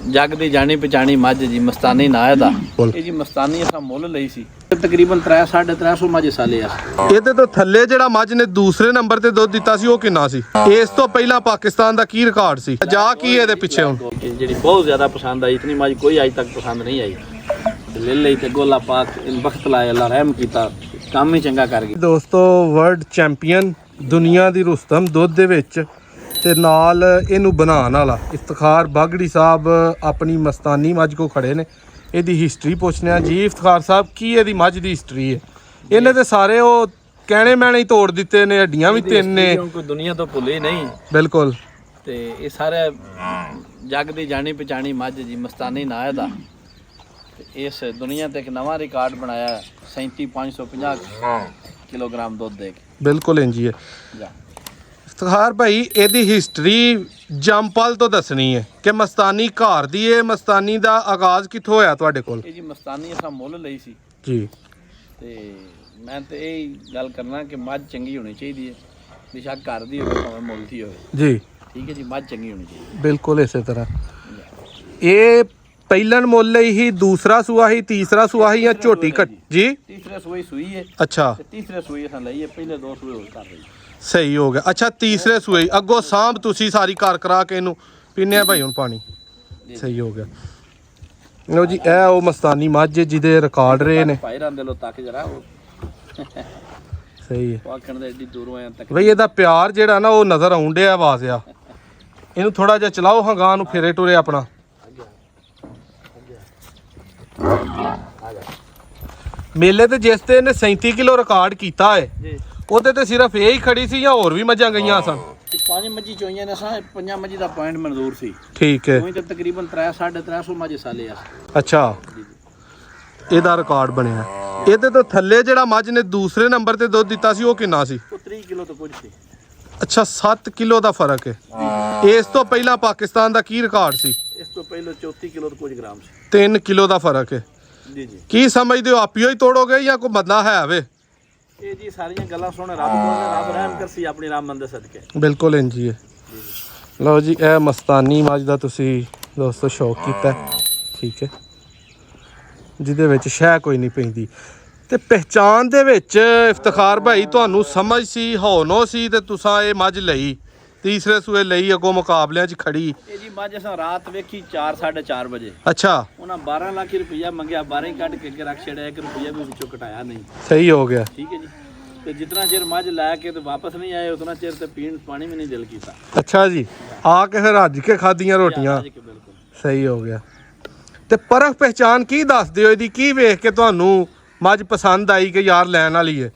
जग दी जानी पहचानी मझ जी मस्तानी ना है ये जी मस्तानी असा मुल ਲਈ ਸੀ ਤਕਰੀਬਨ 3-350 ਮੱਝ ਸਾਲੇ ਆ। ਇਹਦੇ ਤੋਂ ਥੱਲੇ ਜਿਹੜਾ ਮੱਝ ਨੇ ਦੂਸਰੇ ਨੰਬਰ ਤੇ ਦੁੱਧ ਦਿੱਤਾ ਸੀ ਉਹ ਕਿੰਨਾ ਸੀ? ਇਸ ਤੋਂ ਪਹਿਲਾਂ ਪਾਕਿਸਤਾਨ ਦਾ ਕੀ ਰਿਕਾਰਡ ਸੀ? ਜਾ ਕੀ ਇਹਦੇ ਪਿੱਛੇ ਹੁਣ? ਜਿਹੜੀ ਬਹੁਤ ਜ਼ਿਆਦਾ ਪਸੰਦ ਆਈ, ਇਤਨੀ ਮੱਝ ਕੋਈ ਅੱਜ ਤੱਕ ਪਸੰਦ ਨਹੀਂ ਆਈ। ਲੈ ਲਈ ਤੇ ਗੋਲਾ ਪਾਕ ਇਨ ਵਕਤ ਲਾਇਆ, ਅੱਲਾ ਰਹਿਮ ਕੀਤਾ, ਕੰਮ ਹੀ ਚੰਗਾ ਕਰ ਗਈ। ਦੋਸਤੋ ਵਰਲਡ ਚੈਂਪੀਅਨ ਦੁਨੀਆ ਦੀ ਰੁਸਤਮ ਦੁੱਧ ਦੇ ਵਿੱਚ ਤੇ ਨਾਲ ਇਹਨੂੰ ਬਣਾਉਣ ਵਾਲਾ ਇਫਤਖਾਰ ਬਾਗੜੀ ਸਾਹਿਬ ਆਪਣੀ ਮਸਤਾਨੀ ਮੱਝ ਕੋ ਖੜੇ ਨੇ। ਇਹਦੀ ਹਿਸਟਰੀ ਪੁੱਛਦੇ ਆ ਜੀ। ਇਫਤਖਾਰ ਸਾਹਿਬ ਕੀ ਇਹਦੀ ਮੱਝ ਦੀ ਹਿਸਟਰੀ ਹੈ? ਇਹਨੇ ਤੇ ਸਾਰੇ ਉਹ ਕਹਿਣੇ ਮੈਣੇ ਹੀ ਤੋੜ ਦਿੱਤੇ ਨੇ, ਹੱਡੀਆਂ ਵੀ ਤਿੰਨ ਨੇ, ਕੋਈ ਦੁਨੀਆ ਤੋਂ ਭੁੱਲੇ ਨਹੀਂ। ਬਿਲਕੁਲ। ਤੇ ਇਹ ਸਾਰੇ ਜਗ ਦੀ ਜਾਣੀ ਪਛਾਣੀ ਮੱਝ ਜੀ ਮਸਤਾਨੀ ਨਾ ਹੈ ਦਾ। ਇਸ ਦੁਨੀਆ ਤੇ ਇੱਕ ਨਵਾਂ ਰਿਕਾਰਡ ਬਣਾਇਆ 37550 ਕਿਲੋਗ੍ਰਾਮ ਦੁੱਧ ਦੇ ਕੇ। ਬਿਲਕੁਲ ਇੰਜੀ ਹੈ। ਇਫਤਖਾਰ ਭਾਈ ਇਹਦੀ ਹਿਸਟਰੀ ਜੰਪਲ ਤੋਂ ਦੱਸਣੀ ਹੈ ਕਿ ਮਸਤਾਨੀ ਘਰ ਦੀ ਹੈ। ਮਸਤਾਨੀ ਦਾ ਆਗਾਜ਼ ਕਿੱਥੋਂ ਹੋਇਆ ਤੁਹਾਡੇ ਕੋਲ? ਇਹ ਜੀ ਮਸਤਾਨੀ ਅਸਾਂ ਮੁੱਲ ਲਈ ਸੀ ਜੀ। ਤੇ ਮੈਂ ਤੇ ਇਹ ਗੱਲ ਕਰਨਾ ਕਿ ਮੱਝ ਚੰਗੀ ਹੋਣੀ ਚਾਹੀਦੀ ਹੈ, ਬੇਸ਼ੱਕ ਘਰ ਦੀ ਹੋਵੇ ਭਾਵੇਂ ਮੁੱਲ ਦੀ ਹੋਵੇ। ਜੀ ਠੀਕ ਹੈ ਜੀ, ਮੱਝ ਚੰਗੀ ਹੋਣੀ ਚਾਹੀਦੀ। ਬਿਲਕੁਲ ਇਸੇ ਤਰ੍ਹਾਂ। ਇਹ ਪਹਿਲਨ ਮੁੱਲ ਲਈ ਹੀ, ਦੂਸਰਾ ਸੂਆ ਹੀ, ਤੀਸਰਾ ਸੂਆ ਹੀ ਜਾਂ ਝੋਟੀ ਕੱਟ? ਜੀ ਤੀਸਰੇ ਸੂਈ ਸੂਈ ਹੈ। ਅੱਛਾ, ਤੇ ਤੀਸਰੇ ਸੂਈ ਅਸਾਂ ਲਈ ਹੈ, ਪਹਿਲੇ ਦੋ ਸੂਏ ਹੋਰ ਕਰ ਰਹੀ। ਸਹੀ ਹੋ ਗਿਆ। ਅੱਛਾ, ਤੀਸਰੇ ਸੂਏ ਅੱਗੋਂ ਸਾਂਭ ਤੁਸੀਂ ਸਾਰੀ ਕਰ ਕਰਾ ਕੇ ਇਹਨੂੰ ਪੀਨੇ ਆ ਭਾਈ ਹੁਣ ਪਾਣੀ। ਸਹੀ ਹੋ ਗਿਆ। ਲੋ ਜੀ, ਇਹ ਉਹ ਮਸਤਾਨੀ ਮੱਝ ਜਿਹਦੇ ਰਿਕਾਰਡ ਰਹੇ ਨੇ। ਭਾਈ ਰੰਦੇ ਲੋ ਤੱਕ ਜਰਾ ਉਹ ਸਹੀ ਹੈ। ਵਾਕਣ ਦੇ ਏਡੀ ਦੂਰੋਂ ਆਇਆ ਤੱਕ ਬਈ ਇਹਦਾ ਪਿਆਰ ਜਿਹੜਾ ਨਾ ਉਹ ਨਜ਼ਰ ਆਉਣ ਡਿਆ ਆਵਾਜ਼ਿਆ। ਇਹਨੂੰ ਥੋੜਾ ਜਿਹਾ ਚਲਾਓ ਹੰਗਾਂ ਨੂੰ, ਫੇਰੇ ਟੁਰੇ ਆਪਣਾ। ਮੇਲੇ ਤੇ ਜਿਸ ਤੇ ਇਹਨੇ 37 ਕਿਲੋ ਰਿਕਾਰਡ ਕੀਤਾ ਹੈ ਜੀ, ਉਹਦੇ ਤੇ ਸਿਰਫ ਇਹ ਹੀ ਖੜੀ ਸੀ ਜਾਂ ਹੋਰ ਵੀ ਮੱਝਾਂ ਗਈਆਂ ਸਨ? ਪੰਜ ਮੱਝੀ ਚੋਈਆਂ ਨੇ ਸਾਂ, ਪੰਜਾਂ ਮੱਝੀ ਦਾ ਪੁਆਇੰਟ ਮਨਜ਼ੂਰ ਸੀ। ਠੀਕ ਹੈ। ਉਹੀ ਤਾਂ ਤਕਰੀਬਨ 3-350 ਮੱਝ ਸਾਲੇ ਆ। ਅੱਛਾ, ਇਹਦਾ ਰਿਕਾਰਡ ਬਣਿਆ। ਇਹਦੇ ਤੋਂ ਥੱਲੇ ਜਿਹੜਾ ਮੱਝ ਨੇ ਦੂਸਰੇ ਨੰਬਰ ਤੇ ਦੁੱਧ ਦਿੱਤਾ ਸੀ ਉਹ ਕਿੰਨਾ ਸੀ? ਉਹ 30 ਕਿਲੋ ਤੋਂ ਕੁਝ ਸੀ। ਅੱਛਾ, 7 ਕਿਲੋ ਦਾ ਫਰਕ ਹੈ। ਇਸ ਤੋਂ ਪਹਿਲਾਂ ਪਾਕਿਸਤਾਨ ਦਾ ਕੀ ਰਿਕਾਰਡ ਸੀ? ਇਸ ਤੋਂ ਪਹਿਲਾਂ 34 ਕਿਲੋ ਤੋਂ ਕੁਝ ਗ੍ਰਾਮ ਸੀ। 3 ਕਿਲੋ ਦਾ ਫਰਕ ਹੈ। ਜੀ ਜੀ। ਕੀ ਸਮਝਦੇ ਹੋ, ਆਪਿਓ ਹੀ ਤੋੜੋਗੇ ਜਾਂ ਕੋਈ ਬਦਲਾ ਹੈ ਵੇ? ਇਹ ਜੀ ਸਾਰੀਆਂ ਗੱਲਾਂ ਸੁਣ ਰੱਬ ਕੋਲ, ਰੱਬ ਰਹਿਮ ਕਰਸੀ ਆਪਣੀ ਰਾਮ ਮੰਦੇ ਸਦਕੇ। ਬਿਲਕੁਲ ਇੰਜੀ ਹੈ। ਲਓ ਜੀ, ਇਹ ਮਸਤਾਨੀ ਮੱਝ ਦਾ ਤੁਸੀਂ ਦੋਸਤੋ ਸ਼ੌਕ ਕੀਤਾ, ਠੀਕ ਹੈ, ਜਿਹਦੇ ਵਿੱਚ ਸ਼ਹਿ ਕੋਈ ਨਹੀਂ ਪੈਂਦੀ। ਤੇ ਪਹਿਚਾਨ ਦੇ ਵਿੱਚ ਇਫਤਖਾਰ ਭਾਈ ਤੁਹਾਨੂੰ ਸਮਝ ਸੀ, ਹੌਨੋ ਸੀ ਤੇ ਤੁਸੀਂ ਇਹ ਮੱਝ ਲਈ, ਤੀਸਰੇ ਸੂਏ ਲਈ, ਅੱਗੋਂ ਮੁਕਾਬਲਿਆਂ 'ਚ ਖੜੀ। ਇਹ ਜੀ ਮੱਝ ਅਸਾਂ ਰਾਤ ਵੇਖੀ 4-4:30 ਵਜੇ। ਅੱਛਾ। ਉਹਨਾਂ 12 ਲੱਖ ਰੁਪਈਆ ਮੰਗਿਆ, 12 ਹੀ ਕੱਢ ਕੇ ਅੱਗੇ ਰੱਖ ਛੜਿਆ, 1 ਰੁਪਈਆ ਵੀ ਵਿੱਚੋਂ ਕਟਾਇਆ ਨਹੀਂ। ਸਹੀ ਹੋ ਗਿਆ। ਠੀਕ ਹੈ ਜੀ। ਤੇ ਜਿਤਨਾ ਚਿਰ ਮੱਝ ਲੈ ਕੇ ਤੇ ਵਾਪਸ ਨਹੀਂ ਆਏ, ਉਤਨਾ ਚਿਰ ਤੇ ਪੀਣ ਪਾਣੀ ਵੀ ਨਹੀਂ ਦਿਲ ਕੀਤਾ। ਅੱਛਾ ਜੀ, ਆ ਕੇ ਫਿਰ ਰੱਜ ਕੇ ਖਾਧੀਆਂ ਰੋਟੀਆਂ। ਬਿਲਕੁਲ ਸਹੀ ਹੋ ਗਿਆ। ਤੇ ਪਰਖ ਪਹਿਚਾਨ ਕੀ ਦੱਸਦੇ ਹੋ ਇਹਦੀ? ਕੀ ਵੇਖ ਕੇ ਤੁਹਾਨੂੰ ਮੱਝ ਪਸੰਦ ਆਈ ਕਿ ਯਾਰ ਲੈਣ ਵਾਲੀ ਹੈ?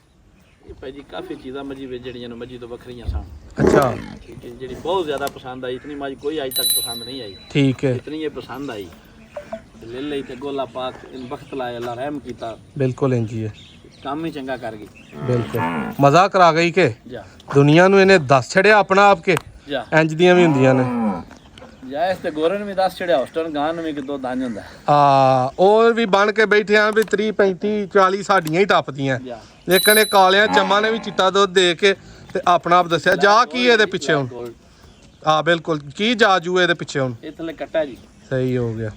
ਇਹ ਭਾਈ ਜੀ ਕਾਫੀ ਚੀਜ਼ਾਂ ਮੱਝੀ ਵਿੱਚ ਜਿਹੜੀਆਂ ਨੇ ਮੱਝੀ ਤੋਂ ਵੱਖਰੀਆਂ ਸਨ। ਅੱਛਾ। ਠੀਕ ਹੈ। ਜਿਹੜੀ ਬਹੁਤ ਜ਼ਿਆਦਾ ਪਸੰਦ ਆਈ, ਇਤਨੀ ਮੱਝ ਕੋਈ ਅੱਜ ਤੱਕ ਪਸੰਦ ਨਹੀਂ ਆਈ। ਠੀਕ ਹੈ। ਇਤਨੀ ਇਹ ਪਸੰਦ ਆਈ, ਲੈ ਲਈ ਤੇ ਗੋਲਾ ਪਾਕ ਇਨ ਵਕਤ ਲਾਇਆ, ਅੱਲਾ ਰਹਿਮ ਕੀਤਾ, ਬਿਲਕੁਲ ਇੰਜੀ ਹੈ। ਕੰਮ ਹੀ ਚੰਗਾ ਕਰ ਗਈ। ਬਿਲਕੁਲ ਮਜ਼ਾ ਕਰਾ ਗਈ ਕਿ ਜਾ ਦੁਨੀਆ ਨੂੰ ਇਹਨੇ ਦੱਸ ਛੜਿਆ ਆਪਣਾ ਆਪ ਕੇ ਜਾ ਇੰਜ ਦੀਆਂ ਵੀ ਹੁੰਦੀਆਂ ਨੇ। ਜਾ ਇਸ ਤੇ ਗੋਰਨ ਵੀ ਦੱਸ ਛੜਿਆ, ਹੋਸਟਨ ਗਾਂ ਨੂੰ ਵੀ ਕਿ ਦੋ ਦੰਜ ਹੁੰਦਾ। ਉਹ ਵੀ ਬਣ ਕੇ ਬੈਠੇ ਆ ਵੀ 30 35 40 ਸਾਡੀਆਂ ਹੀ ਟੱਪਦੀਆਂ। ਲੇਕਿਨ ਇਹ ਕਾਲਿਆਂ ਚੰਮਾਂ ਨੇ ਵੀ ਚਿੱਟਾ ਦੁੱਧ ਦੇ ਕੇ ਤੇ ਆਪਣਾ ਆਪ ਦੱਸਿਆ। ਜਾ ਕੀ ਇਹਦੇ ਪਿੱਛੇ ਹੁਣ? ਬਿਲਕੁਲ, ਕੀ ਜਾਜੂ ਇਹਦੇ ਪਿੱਛੇ ਹੁਣ? ਇਹ ਥੱਲੇ ਕੱਟਾ ਜੀ। ਸਹੀ ਹੋ ਗਿਆ।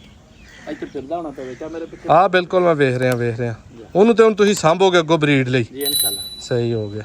ਇੱਥੇ ਫਿਰਦਾ ਹੋਣਾ ਪਵੇ ਚਾ ਮੇਰੇ ਪਿੱਛੇ। ਬਿਲਕੁਲ ਮੈਂ ਵੇਖ ਰਿਹਾ ਉਹਨੂੰ ਤੇ ਹੁਣ ਤੁਸੀਂ ਸਾਂਭੋਗੇ ਅੱਗੋਂ ਬਰੀਡ ਲਈ। ਜੀ ਇਨਸ਼ਾਅੱਲਾ। ਸਹੀ ਹੋ ਗਿਆ।